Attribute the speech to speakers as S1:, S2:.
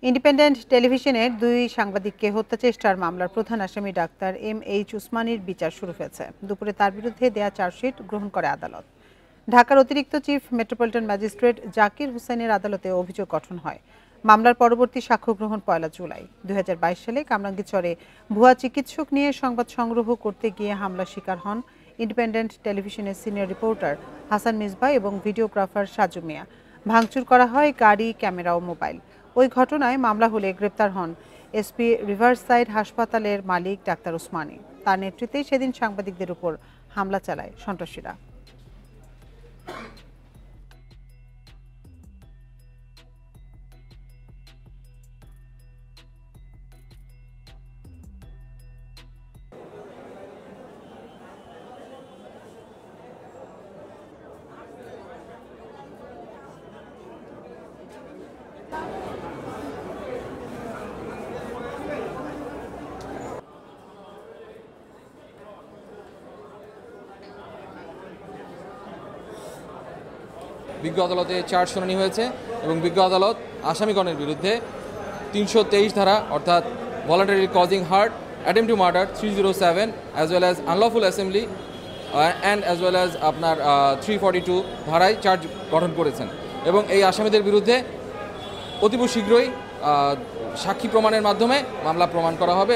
S1: Independent টেলিভিশনের দুই সাংবাদিককে হত্যাচেষ্টার মামলার প্রধান আসামি ডাক্তার এম.এইচ উসমানীর বিচার শুরু হয়েছে। দুপুরে তার বিরুদ্ধে দেয়া চার্জশিট গ্রহণ করে আদালত। ঢাকার অতিরিক্ত চিফ মেট্রোপলিটন ম্যাজিস্ট্রেট জাকির হোসেনের আদালতে অভিযোগ গঠন হয়। মামলার পরবর্তী সাক্ষ্য গ্রহণ 1 জুলাই। 2022 সালে কামরাঙ্গীরচরে ভুয়া চিকিৎসক নিয়ে সংবাদ সংগ্রহ করতে গিয়ে হামলার শিকার হন ইন্ডিপেন্ডেন্ট টেলিভিশনের সিনিয়র রিপোর্টার হাসান মিসবাহ এবং ভিডিওগ্রাফার সাজু মিয়া। ভাঙচুর করা হয় গাড়ি, ক্যামেরা ও মোবাইল। ওই ঘটনায় মামলা হলে গ্রেপ্তার হন এসপি রিভারসাইড হাসপাতালের মালিক ডাক্তার উসমানী। তার নেতৃত্বেই সেদিন সাংবাদিকদের উপর হামলা চালায় সন্ত্রাসীরা।
S2: বিজ্ঞ আদালতে চার্জ শুনানি হয়েছে এবং বিজ্ঞ আদালত আসামিগণের বিরুদ্ধে 323 ধারা অর্থাৎ voluntary causing heart, attempt to murder 307 as well as unlawful assembly and as well as আপনার 342 ধারায় চার্জ গঠন করেছেন এবং এই আসামিদের বিরুদ্ধে অতীব শীঘ্রই সাক্ষী প্রমাণের মাধ্যমে মামলা প্রমাণ করা হবে।